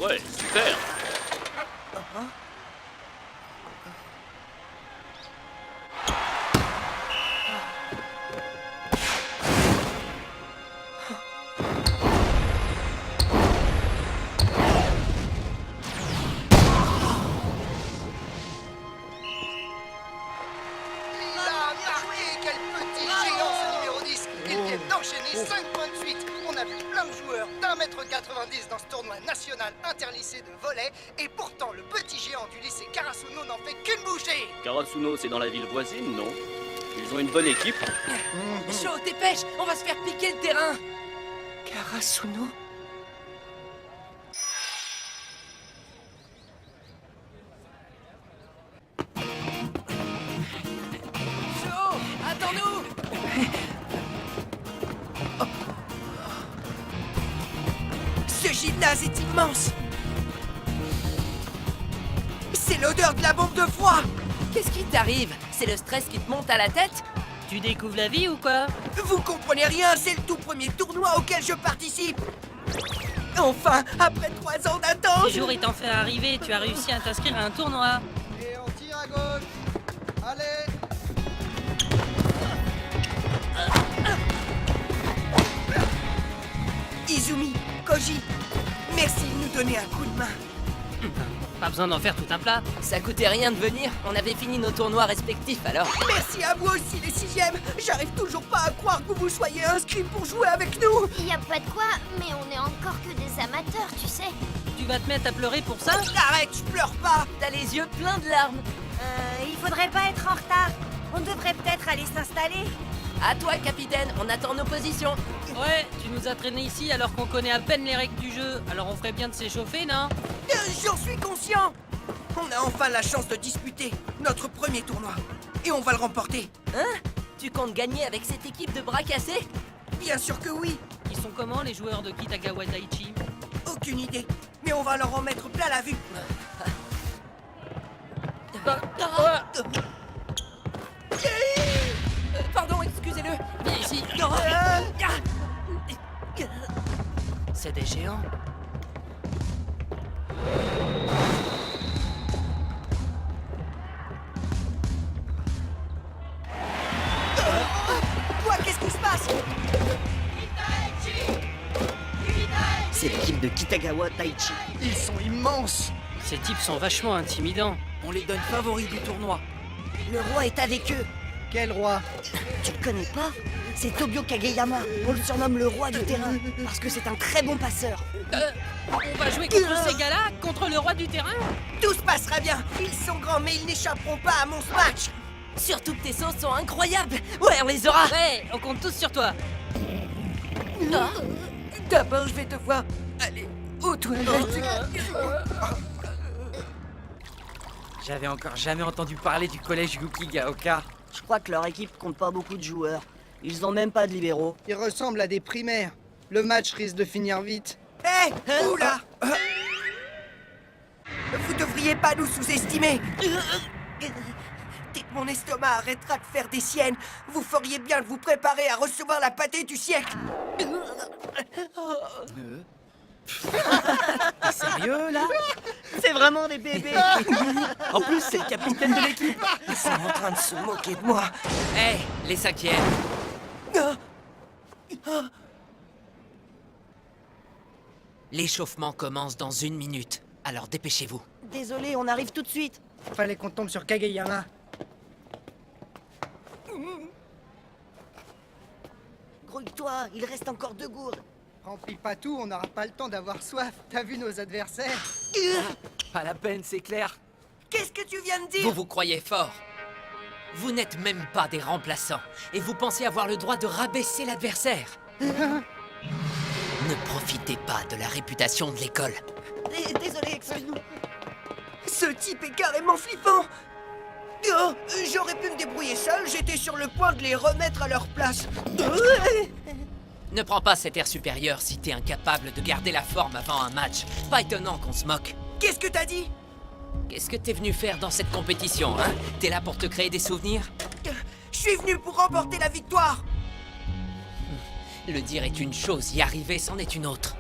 Ouais, super. Il a marqué. Quel petit géant ce numéro 10. Il vient d'enchaîner 5 points de suite. On a vu plein de joueurs d'1,90 m dans ce tournoi national interlycée de volley. Et pourtant, le petit géant du lycée Karasuno n'en fait qu'une bouchée. Karasuno, c'est dans la ville voisine, non? Ils ont une bonne équipe. Chaud, dépêche, on va se faire piquer le terrain. Karasuno? Chaud, attends-nous. Ce gymnase est immense. C'est l'odeur de la bombe de froid. Qu'est-ce qui t'arrive? C'est le stress qui te monte à la tête? Tu découvres la vie ou quoi? Vous comprenez rien, c'est le tout premier tournoi auquel je participe. Enfin, après 3 ans d'attente. Le jour étant fait arriver, tu as réussi à t'inscrire à un tournoi. Et on tire à gauche. Allez. Izumi, Koji, merci de nous donner un coup de main. Pas besoin d'en faire tout un plat. Ça coûtait rien de venir, on avait fini nos tournois respectifs alors. Merci à vous aussi les 6e. J'arrive toujours pas à croire que vous soyez inscrits pour jouer avec nous. Y a pas de quoi, mais on est encore que des amateurs, tu sais. Tu vas te mettre à pleurer pour ça? Arrête, je pleure pas. T'as les yeux pleins de larmes. Il faudrait pas être en retard. On devrait peut-être aller s'installer. À toi, capitaine, on attend nos positions. Ouais, tu nous as traînés ici alors qu'on connaît à peine les règles du jeu. Alors on ferait bien de s'échauffer, non? J'en suis conscient. On a enfin la chance de disputer notre premier tournoi. Et on va le remporter. Hein? Tu comptes gagner avec cette équipe de bras cassés? Bien sûr que oui. Ils sont comment les joueurs de Kitagawa Daiichi? Aucune idée. Mais on va leur en mettre plein la vue. Pardon, excusez-le. Viens ici. C'est des géants. Quoi, qu'est-ce qui se passe? C'est l'équipe de Kitagawa Daiichi. Ils sont immenses. Ces types sont vachement intimidants. On les donne favoris du tournoi. Le roi est avec eux. Quel roi? Tu le connais pas? C'est Tobio Kageyama. On le surnomme le roi du terrain parce que c'est un très bon passeur. On va jouer contre ces gars-là? Contre le roi du terrain? Tout se passera bien. Ils sont grands, mais ils n'échapperont pas à mon smash. Surtout que tes sauces sont incroyables. Ouais, on les aura. Ouais, on compte tous sur toi. D'abord, je vais devoir aller aux toilettes. J'avais encore jamais entendu parler du collège Yukigaoka. Je crois que leur équipe compte pas beaucoup de joueurs. Ils ont même pas de libéraux. Ils ressemblent à des primaires. Le match risque de finir vite. Hé, oula. Vous devriez pas nous sous-estimer. Dès que mon estomac arrêtera de faire des siennes, vous feriez bien de vous préparer à recevoir la pâtée du siècle. T'es sérieux là? C'est vraiment des bébés. En plus, c'est le capitaine de l'équipe. Ils sont en train de se moquer de moi. Hé, les 5e. L'échauffement commence dans 1 minute, alors dépêchez-vous. Désolé, on arrive tout de suite. Fallait qu'on tombe sur Kageyama. Grouille-toi, il reste encore 2 gourdes. Remplis pas tout, on n'aura pas le temps d'avoir soif. T'as vu nos adversaires? Pas la peine, c'est clair. Qu'est-ce que tu viens de dire? Vous vous croyez fort. Vous n'êtes même pas des remplaçants, et vous pensez avoir le droit de rabaisser l'adversaire. Ne profitez pas de la réputation de l'école. Désolé, excuse-nous. Ce type est carrément flippant. Oh, j'aurais pu me débrouiller seul, j'étais sur le point de les remettre à leur place. Ne prends pas cet air supérieur si t'es incapable de garder la forme avant un match. Pas étonnant qu'on se moque. Qu'est-ce que t'as dit? Qu'est-ce que t'es venu faire dans cette compétition, hein? T'es là pour te créer des souvenirs? Je suis venu pour remporter la victoire. Le dire est une chose, y arriver c'en est une autre.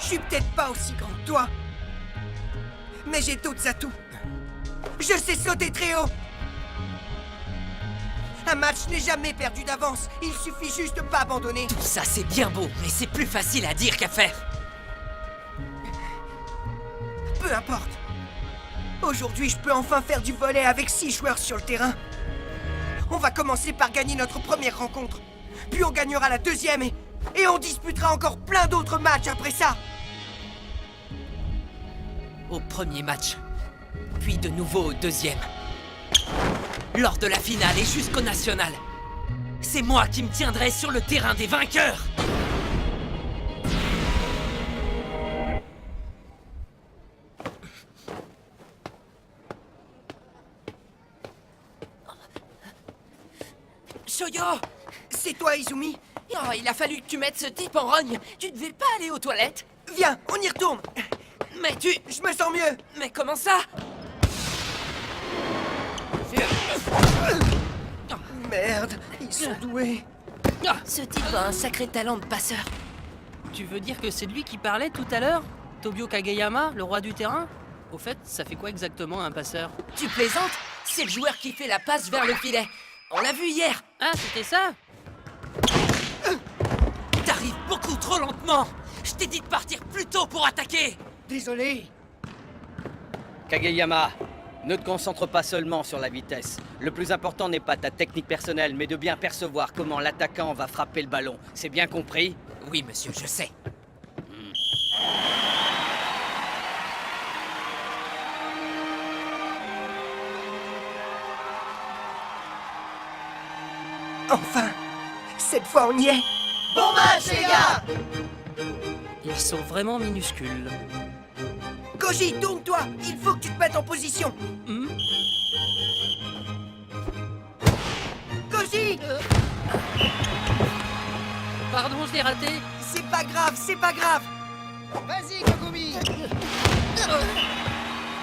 Je suis peut-être pas aussi grand que toi, mais j'ai d'autres atouts. Je sais sauter très haut. Un match n'est jamais perdu d'avance. Il suffit juste de pas abandonner. Tout ça, c'est bien beau, mais c'est plus facile à dire qu'à faire. Peu importe. Aujourd'hui, je peux enfin faire du volley avec 6 joueurs sur le terrain. On va commencer par gagner notre première rencontre. Puis on gagnera la deuxième et on disputera encore plein d'autres matchs après ça. Au premier match, puis de nouveau au deuxième. Lors de la finale et jusqu'au national. C'est moi qui me tiendrai sur le terrain des vainqueurs. Shoyo! C'est toi, Izumi? Oh, il a fallu que tu mettes ce type en rogne. Tu devais pas aller aux toilettes. Viens, on y retourne. Mais tu... Je me sens mieux. Mais comment ça? Merde, ils sont doués. Ce type a un sacré talent de passeur. Tu veux dire que c'est lui qui parlait tout à l'heure? Tobio Kageyama, le roi du terrain? Au fait, ça fait quoi exactement un passeur? Tu plaisantes? C'est le joueur qui fait la passe vers le filet. On l'a vu hier. Ah, c'était ça? T'arrives beaucoup trop lentement. Je t'ai dit de partir plus tôt pour attaquer. Désolé. Kageyama, ne te concentre pas seulement sur la vitesse. Le plus important n'est pas ta technique personnelle, mais de bien percevoir comment l'attaquant va frapper le ballon. C'est bien compris? Oui, monsieur, je sais. Enfin, cette fois on y est. Bon match, les gars! Ils sont vraiment minuscules. Koji, tourne-toi. Il faut que tu te mettes en position. Hmm? Koji, Pardon, je l'ai raté. c'est pas grave, c'est pas grave. Vas-y, Kagumi!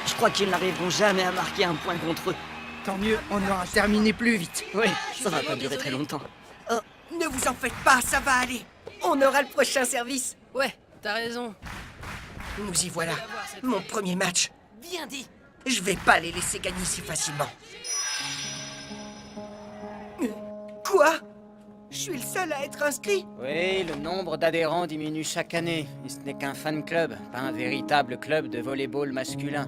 Je crois qu'ils n'arriveront jamais à marquer un point contre eux. Tant mieux, on aura terminé plus vite. Oui, ça va pas durer très longtemps. Oh, ne vous en faites pas, ça va aller. On aura le prochain service. Ouais, t'as raison. Nous y voilà. Mon premier match. Bien dit. Je vais pas les laisser gagner si facilement. Quoi? Je suis le seul à être inscrit? Oui, le nombre d'adhérents diminue chaque année. Et ce n'est qu'un fan club, pas un véritable club de volleyball masculin.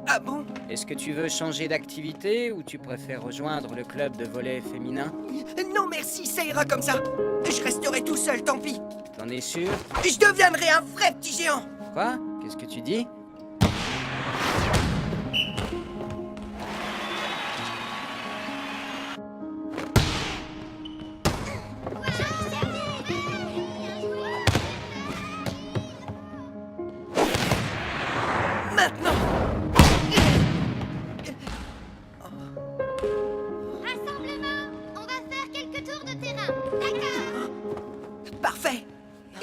Ah bon? Est-ce que tu veux changer d'activité ou tu préfères rejoindre le club de volley féminin? Non merci, ça ira comme ça. Je resterai tout seul, tant pis. T'en es sûr? Je deviendrai un vrai petit géant. Quoi? Qu'est-ce que tu dis? Maintenant. Rassemblement! On va faire quelques tours de terrain. D'accord? Parfait.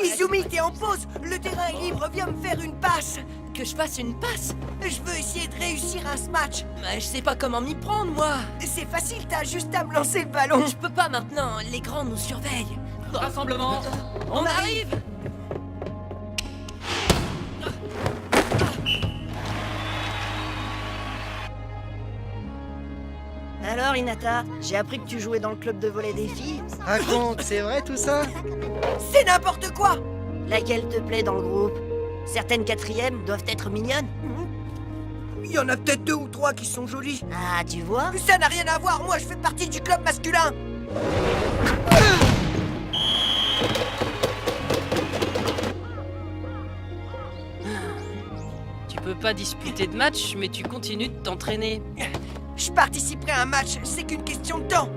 Izumi, t'es en pause. Le terrain est libre, viens me faire une passe. Que je fasse une passe? Je veux essayer de réussir un smash. Mais je sais pas comment m'y prendre, moi. C'est facile, t'as juste à me lancer le ballon. Je peux pas maintenant, les grands nous surveillent. Rassemblement, on arrive. Alors, Hinata, j'ai appris que tu jouais dans le club de volley des filles. Raconte, c'est vrai tout ça? C'est n'importe quoi. Laquelle te plaît dans le groupe? Certaines quatrièmes doivent être mignonnes. Il y en a peut-être 2 ou 3 qui sont jolies. Ah, tu vois? Ça n'a rien à voir, moi je fais partie du club masculin. Tu peux pas disputer de match, mais tu continues de t'entraîner. Je participerai à un match, c'est qu'une question de temps.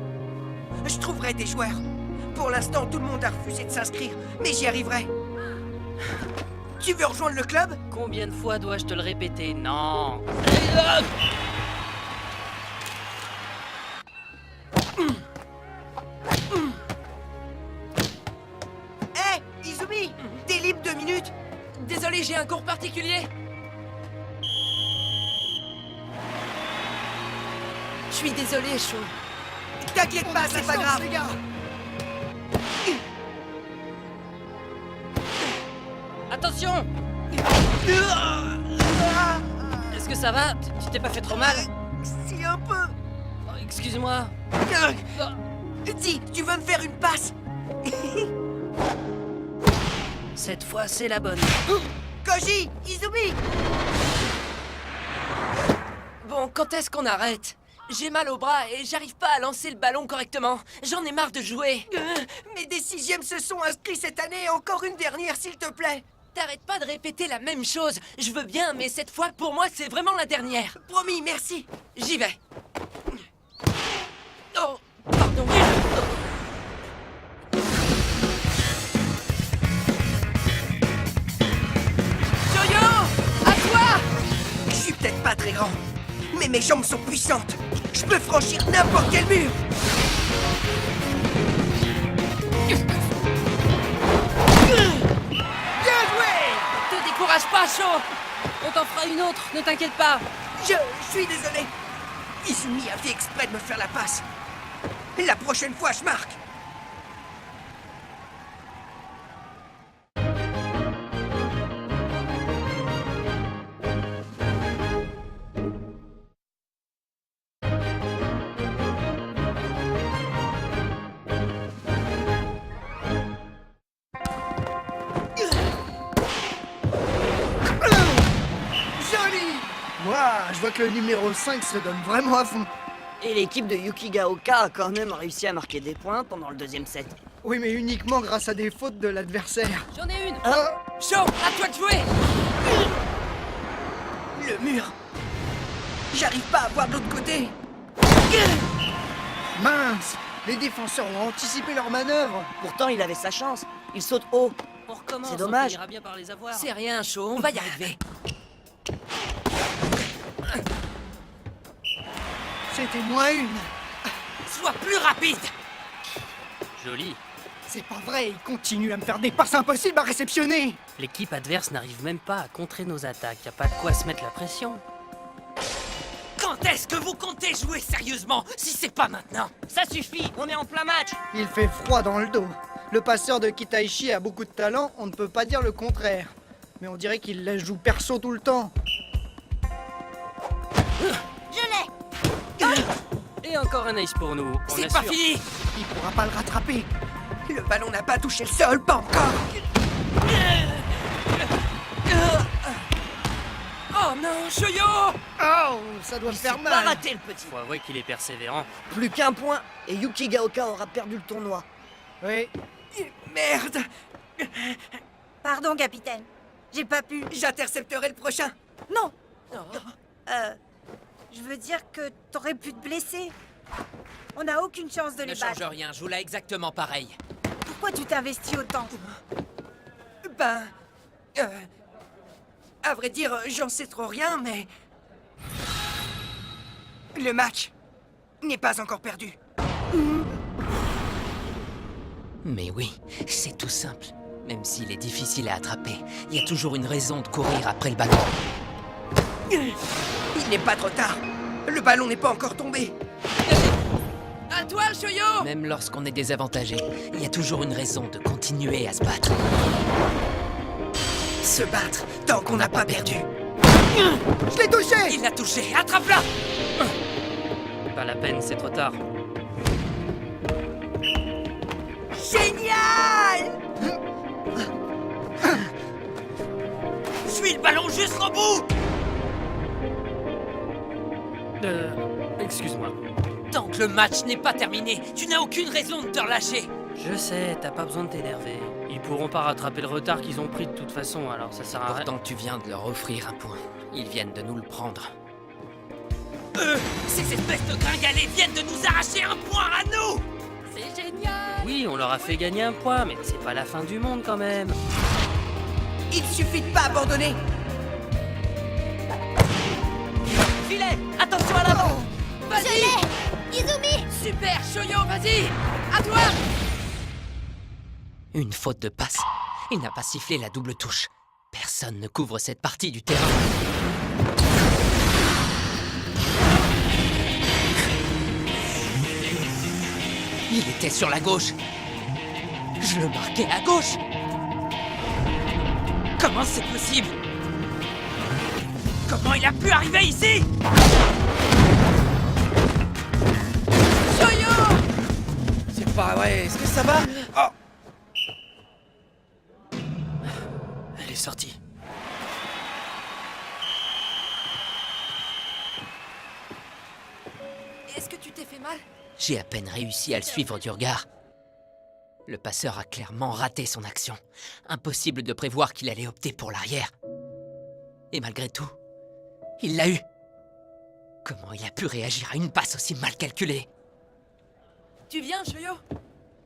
Je trouverai des joueurs. Pour l'instant, tout le monde a refusé de s'inscrire, mais j'y arriverai. Tu veux rejoindre le club? Combien de fois dois-je te le répéter? Non. Hé, Izumi, t'es libre 2 minutes? Désolé, j'ai un cours particulier. Je suis désolé, Sho. T'inquiète pas, c'est pas grave. Attention! Est-ce que ça va? Tu t'es pas fait trop mal? Si, un peu. Oh, excuse-moi. Dis, tu veux me faire une passe? Cette fois, c'est la bonne. Koji, Izumi. Bon, quand est-ce qu'on arrête? J'ai mal au bras et j'arrive pas à lancer le ballon correctement. J'en ai marre de jouer. Mes des 6e se sont inscrits cette année. Encore une dernière, s'il te plaît. T'arrêtes pas de répéter la même chose. Je veux bien, mais cette fois, pour moi, c'est vraiment la dernière. Promis, merci. J'y vais. Oh, pardon. Joyo, à toi! Je suis peut-être pas très grand, mais mes jambes sont puissantes. Je peux franchir n'importe quel mur. Bien joué! Te décourage pas, Sho. On t'en fera une autre, ne t'inquiète pas. Je suis désolé. Izumi a fait exprès de me faire la passe. La prochaine fois, je marque. Joli! Waouh, je vois que le numéro 5 se donne vraiment à fond. Et l'équipe de Yukigaoka a quand même réussi à marquer des points pendant le deuxième set. Oui, mais uniquement grâce à des fautes de l'adversaire. J'en ai une. Sho, à toi de jouer. Le mur. J'arrive pas à voir de l'autre côté. Mince! Les défenseurs ont anticipé leur manœuvre. Pourtant, il avait sa chance. Il saute haut. On recommence. C'est dommage. On finira bien par les avoir. C'est rien, Sho, on va y arriver. C'était moins une. Sois plus rapide. Joli. C'est pas vrai, ils continuent à me faire des passes impossibles à réceptionner. L'équipe adverse n'arrive même pas à contrer nos attaques. Y a pas de quoi se mettre la pression. Quand est-ce que vous comptez jouer sérieusement, si c'est pas maintenant? Ça suffit, on est en plein match. Il fait froid dans le dos. Le passeur de Kitaichi a beaucoup de talent, on ne peut pas dire le contraire. Mais on dirait qu'il la joue perso tout le temps. Je l'ai. Et encore un ace pour nous. On C'est pas assure. fini. Il pourra pas le rattraper. Le ballon n'a pas touché le sol, pas encore. Oh non, Shoyo! Oh, ça doit me faire Pas mal. raté le petit. Faut avouer qu'il est persévérant. Plus qu'un point et Yukigaoka aura perdu le tournoi. Oui. Merde. Pardon, capitaine. J'ai pas pu. J'intercepterai le prochain. Non. Je veux dire que t'aurais pu te blesser. On n'a aucune chance de Ne les change battre. rien, joue là exactement pareil. Pourquoi tu t'investis autant? Ben... à vrai dire, j'en sais trop rien, mais... Le match n'est pas encore perdu. Mais oui, c'est tout simple. Même s'il est difficile à attraper, il y a toujours une raison de courir après le ballon. Il n'est pas trop tard. Le ballon n'est pas encore tombé. À toi, Shoyo! Même lorsqu'on est désavantagé, il y a toujours une raison de continuer à se battre. Se battre tant qu'on n'a pas perdu. Je l'ai touché! Il l'a touché, attrape-la! Pas la peine, c'est trop tard. Génial! Suis le ballon jusqu'au bout! Excuse-moi. Tant que le match n'est pas terminé, tu n'as aucune raison de te relâcher. Je sais, t'as pas besoin de t'énerver. Ils pourront pas rattraper le retard qu'ils ont pris de toute façon, alors ça sert à rien. Pourtant, tu viens de leur offrir un point. Ils viennent de nous le prendre. Ces espèces de gringalés viennent de nous arracher un point à nous! C'est génial! Oui, on leur a fait gagner un point, mais c'est pas la fin du monde quand même. Il suffit de pas abandonner. Filet! Attention à l'avant! Vas-y! Je l'ai! Izumi! Super, Shoyo, vas-y! À toi! Une faute de passe. Il n'a pas sifflé la double touche. Personne ne couvre cette partie du terrain. Il était sur la gauche. Je le marquais à gauche. Comment c'est possible? Comment il a pu arriver ici? Shoyo! C'est pas vrai, est-ce que ça va? Elle est sortie. Est-ce que tu t'es fait mal? J'ai à peine réussi à le suivre du regard. Le passeur a clairement raté son action. Impossible de prévoir qu'il allait opter pour l'arrière. Et malgré tout, il l'a eu. Comment il a pu réagir à une passe aussi mal calculée? Tu viens, Shoyo?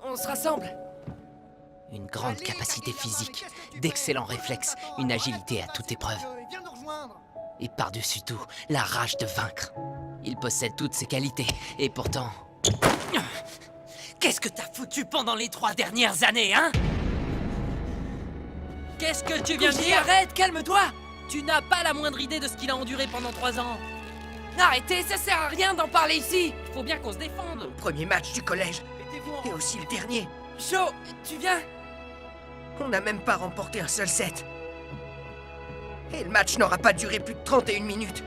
On se rassemble. Une grande capacité physique, d'excellents réflexes, une agilité à toute épreuve. Viens nous rejoindre. Et par-dessus tout, la rage de vaincre. Il possède toutes ses qualités, et pourtant... Qu'est-ce que t'as foutu pendant les 3 dernières années, hein? Qu'est-ce que tu viens de dire? Arrête, calme-toi! Tu n'as pas la moindre idée de ce qu'il a enduré pendant 3 ans. Arrêtez, ça sert à rien d'en parler ici. Faut bien qu'on se défende. Premier match du collège, Mettez-vous et en... aussi le dernier. Sho, tu viens? On n'a même pas remporté un seul set. Et le match n'aura pas duré plus de 31 minutes.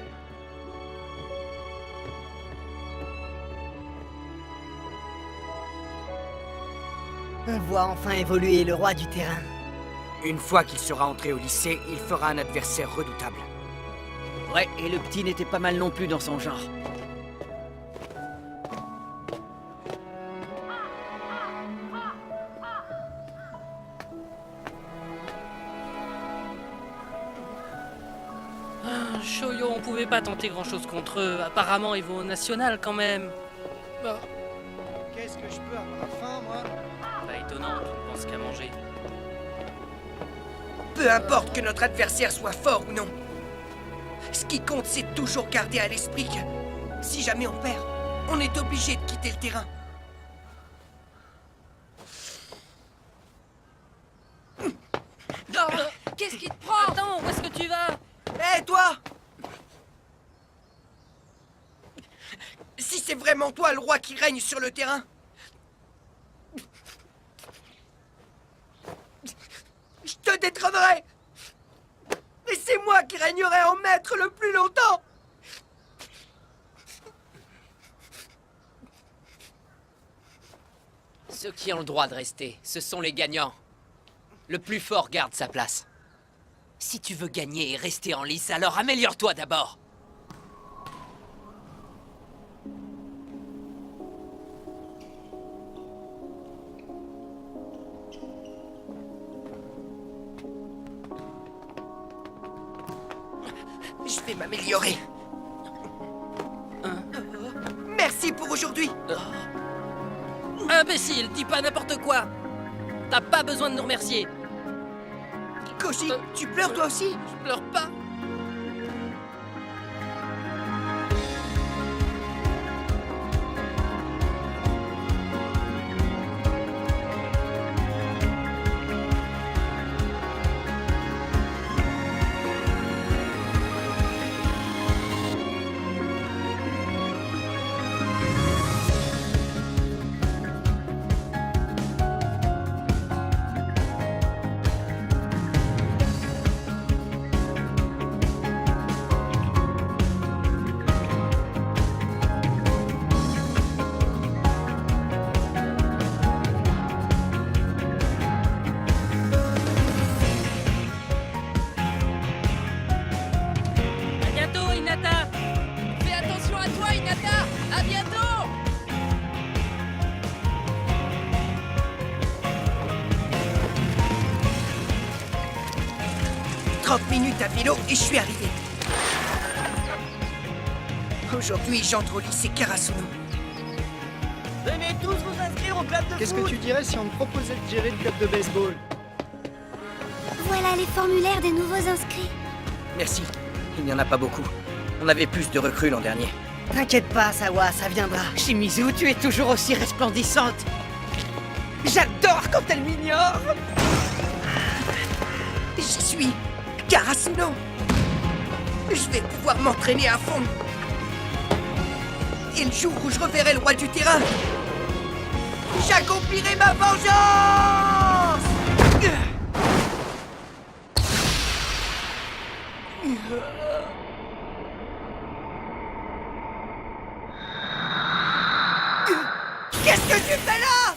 On voit enfin évoluer le roi du terrain. Une fois qu'il sera entré au lycée, il fera un adversaire redoutable. Ouais, et le petit n'était pas mal non plus dans son genre. Shoyo, on pouvait pas tenter grand-chose contre eux. Apparemment, ils vont au national quand même. Bah, Qu'est-ce que je peux avoir faim, moi? pas étonnant, tu ne penses qu'à manger. Peu importe que notre adversaire soit fort ou non. Ce qui compte, c'est toujours garder à l'esprit que si jamais on perd, on est obligé de quitter le terrain. Qu'est-ce qui te prend? Attends, où est-ce que tu vas? Hé, toi! Si c'est vraiment toi le roi qui règne sur le terrain, je te détrônerai! Et c'est moi qui régnerai en maître le plus longtemps! Ceux qui ont le droit de rester, ce sont les gagnants. Le plus fort garde sa place. Si tu veux gagner et rester en lice, alors améliore-toi d'abord. Je vais m'améliorer. Merci pour aujourd'hui. Imbécile, dis pas n'importe quoi. T'as pas besoin de nous remercier. Koji, tu pleures toi aussi? Je pleure pas. À bientôt, Hinata. Fais attention à toi, Hinata. À bientôt. 30 minutes à vélo et je suis arrivé. Aujourd'hui, j'entre au lycée Karasuno. Venez tous vous inscrire au club de Qu'est-ce que tu dirais si on te proposait de gérer le club de baseball? Voilà les formulaires des nouveaux inscrits. Merci. Il n'y en a pas beaucoup. On avait plus de recrues l'an dernier. T'inquiète pas, Sawa, ça viendra. Shimizu, tu es toujours aussi resplendissante. J'adore quand elle m'ignore. J'y suis Karasuno. Je vais pouvoir m'entraîner à fond. Et le jour où je reverrai le roi du terrain, j'accomplirai ma vengeance! Qu'est-ce que tu fais là?